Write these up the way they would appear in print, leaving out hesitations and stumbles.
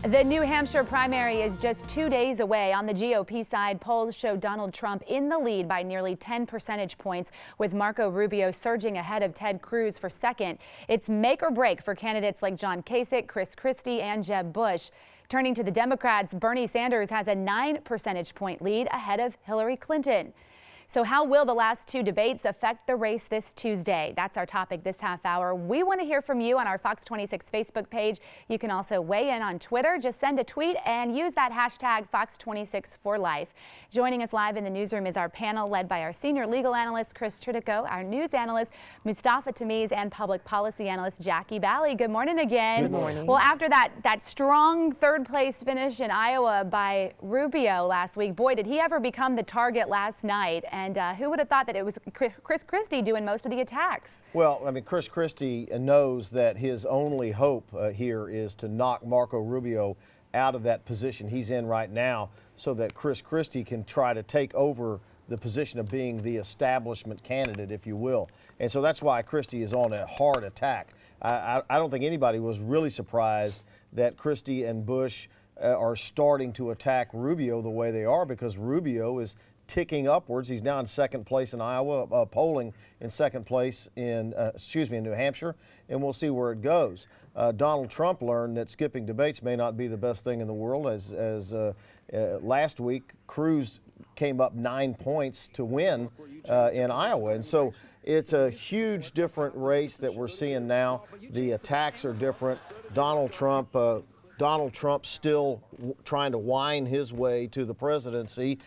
The New Hampshire primary is just 2 days away. On the GOP side, polls show Donald Trump in the lead by nearly 10 percentage points, with Marco Rubio surging ahead of Ted Cruz for second. It's make or break for candidates like John Kasich, Chris Christie, and Jeb Bush. Turning to the Democrats, Bernie Sanders has a 9 percentage point lead ahead of Hillary Clinton. So how will the last two debates affect the race this Tuesday? That's our topic this half hour. We want to hear from you on our Fox 26 Facebook page. You can also weigh in on Twitter. Just send a tweet and use that hashtag Fox26forlife. Joining us live in the newsroom is our panel led by our senior legal analyst, Chris Tritico, our news analyst, Mustafa Tamiz, and public policy analyst, Jackie Bally. Good morning again. Good morning. Well, after that strong third place finish in Iowa by Rubio last week, boy, did he ever become the target last night. And who would have thought that it was Chris Christie doing most of the attacks? Well, I mean, Chris Christie knows that his only hope here is to knock Marco Rubio out of that position he's in right now so that Chris Christie can try to take over the position of being the establishment candidate, if you will. And so that's why Christie is on a hard attack. I don't think anybody was really surprised that Christie and Bush are starting to attack Rubio the way they are, because Rubio is ticking upwards. He's now in second place in Iowa, polling in second place in, in New Hampshire, and we'll see where it goes. Donald Trump learned that skipping debates may not be the best thing in the world, as last week Cruz came up 9 points to win in Iowa. And so it's a huge different race that we're seeing now. The attacks are different. Donald Trump still trying to whine his way to the presidency,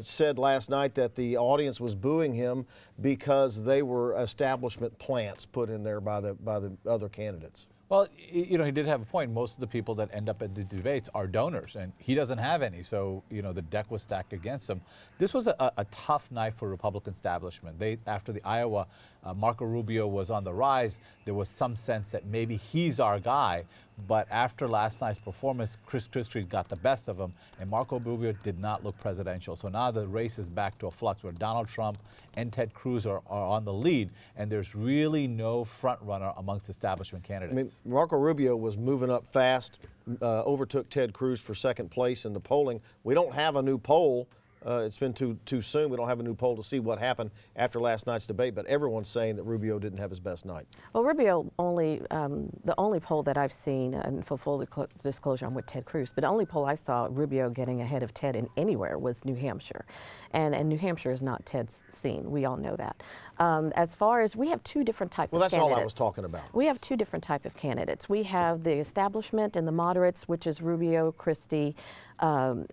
said last night that the audience was booing him because they were establishment plants put in there by the other candidates. Well, you know, he did have a point. Most of the people that end up at the debates are donors, and he doesn't have any. So, you know, the deck was stacked against him. This was a tough night for Republican establishment. After the Iowa, Marco Rubio was on the rise. There was some sense that maybe he's our guy. But after last night's performance, Chris Christie got the best of him, and Marco Rubio did not look presidential. So now the race is back to a flux where Donald Trump and Ted Cruz are on the lead, and there's really no front runner amongst establishment candidates. I mean, Marco Rubio was moving up fast, overtook Ted Cruz for second place in the polling. We don't have a new poll. It's been too soon. We don't have a new poll to see what happened after last night's debate, but everyone's saying that Rubio didn't have his best night. Well, Rubio the only poll that I've seen, and for full disclosure, I'm with Ted Cruz, but the only poll I saw Rubio getting ahead of Ted in anywhere was New Hampshire. And New Hampshire is not Ted's scene. We all know that. As far as, we have two different types of candidates. Well, that's all I was talking about. We have two different types of candidates. We have the establishment and the moderates, which is Rubio, Christie, and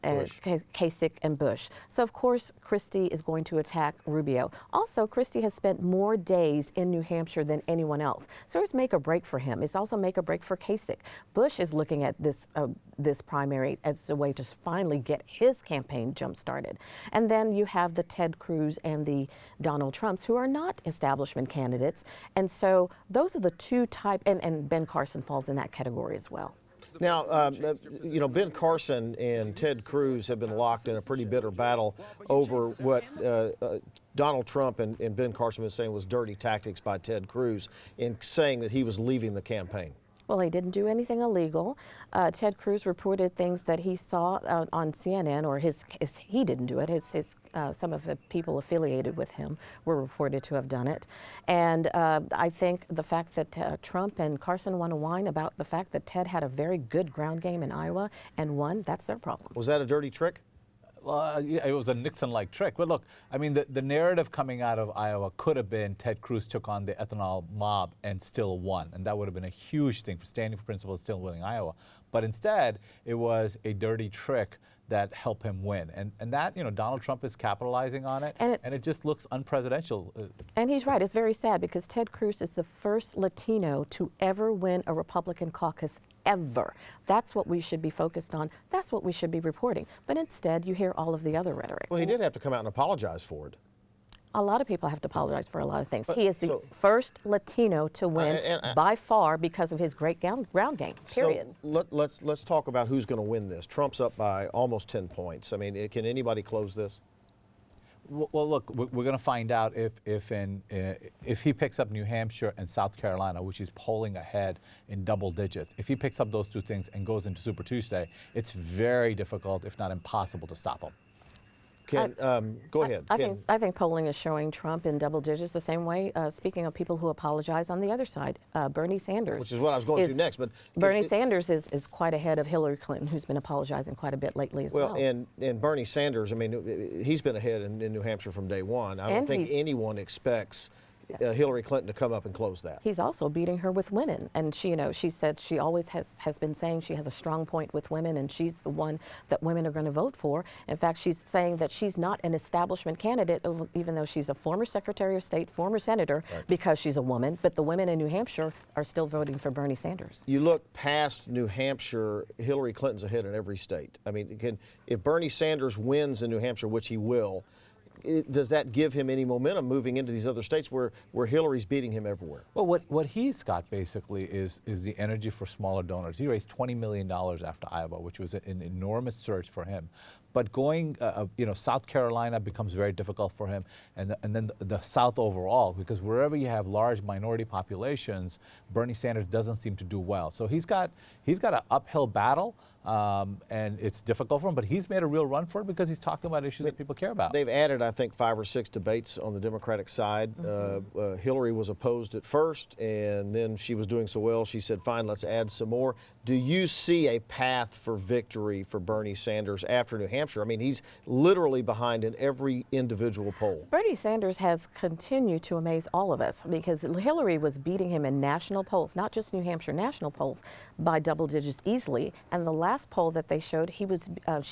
Kasich, and Bush. So, of course, Christie is going to attack Rubio. Also, Christie has spent more days in New Hampshire than anyone else. So it's make or break for him. It's also make or break for Kasich. Bush is looking at this primary as a way to finally get his campaign jump-started. And then you have the Ted Cruz and the Donald Trumps, who are not establishment candidates. And so those are the two types, and Ben Carson falls in that category as well. Now, you know, Ben Carson and Ted Cruz have been locked in a pretty bitter battle over what Donald Trump and Ben Carson was saying was dirty tactics by Ted Cruz in saying that he was leaving the campaign. Well, he didn't do anything illegal. Ted Cruz reported things that he saw on CNN, or he didn't do it. Some of the people affiliated with him were reported to have done it. And I think the fact that Trump and Carson want to whine about the fact that Ted had a very good ground game in Iowa and won, that's their problem. Was that a dirty trick? Well, yeah, it was a Nixon-like trick. But look, I mean, the narrative coming out of Iowa could have been Ted Cruz took on the ethanol mob and still won. And that would have been a huge thing for standing for principle and still winning Iowa. But instead, it was a dirty trick that helped him win. And that, you know, Donald Trump is capitalizing on it, and it just looks unpresidential. And he's right. It's very sad, because Ted Cruz is the first Latino to ever win a Republican caucus ever. That's what we should be focused on. That's what we should be reporting. But instead, you hear all of the other rhetoric. Well, he did have to come out and apologize for it. A lot of people have to apologize for a lot of things. He is the first Latino to win by far because of his great ground game, period. So let's talk about who's going to win this. Trump's up by almost 10 points. I mean, can anybody close this? Well, look, we're going to find out if he picks up New Hampshire and South Carolina, which is polling ahead in double digits. If he picks up those two things and goes into Super Tuesday, it's very difficult, if not impossible, to stop him. Go ahead. I think polling is showing Trump in double digits the same way. Speaking of people who apologize on the other side, Bernie Sanders. Which is what I was going to next. But Bernie Sanders is quite ahead of Hillary Clinton, who's been apologizing quite a bit lately as well. Well, and Bernie Sanders, I mean, he's been ahead in New Hampshire from day one. I don't think anyone expects Hillary Clinton to come up and close that. He's also beating her with women, and she, she said she always has been saying she has a strong point with women, and she's the one that women are going to vote for. In fact, she's saying that she's not an establishment candidate, even though she's a former Secretary of State, former senator, because she's a woman. But the women in New Hampshire are still voting for Bernie Sanders. You look past New Hampshire, Hillary Clinton's ahead in every state. I mean, if Bernie Sanders wins in New Hampshire, which he will, does that give him any momentum moving into these other states where Hillary's beating him everywhere? Well, what he's got basically is the energy for smaller donors. He raised $20 million after Iowa, which was an enormous surge for him. But going, South Carolina becomes very difficult for him, and then the South overall, because wherever you have large minority populations, Bernie Sanders doesn't seem to do well. So he's got an uphill battle, and it's difficult for him. But he's made a real run for it because he's talking about issues that people care about. They've added, I think, 5 or 6 debates on the Democratic side. Hillary was opposed at first, and then she was doing so well, she said, "Fine, let's add some more." Do you see a path for victory for Bernie Sanders after New Hampshire? I mean, he's literally behind in every individual poll. Bernie Sanders has continued to amaze all of us because Hillary was beating him in national polls, not just New Hampshire, national polls, by double digits easily. And the last poll that they showed, she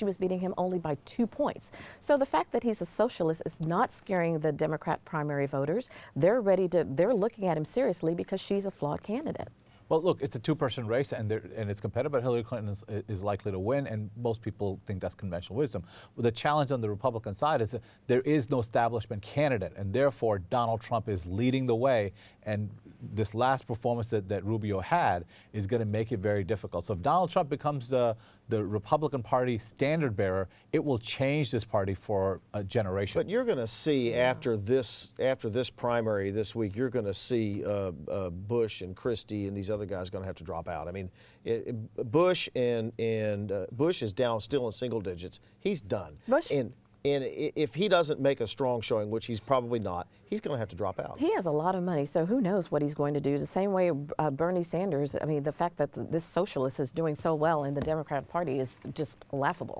was beating him only by 2 points. So the fact that he's a socialist is not scaring the Democrat primary voters. They're looking at him seriously because she's a flawed candidate. Well, look, it's a two-person race, and it's competitive, but Hillary Clinton is likely to win, and most people think that's conventional wisdom. Well, the challenge on the Republican side is that there is no establishment candidate, and therefore Donald Trump is leading the way, and this last performance that Rubio had is going to make it very difficult. So if Donald Trump becomes the Republican Party standard bearer, it will change this party for a generation. But you're going to see after this primary this week, you're going to see Bush and Christie and these other guys going to have to drop out. I mean, Bush Bush is down still in single digits. He's done. And if he doesn't make a strong showing, which he's probably not, he's going to have to drop out. He has a lot of money, so who knows what he's going to do. The same way Bernie Sanders, I mean, the fact that this socialist is doing so well in the Democratic Party is just laughable.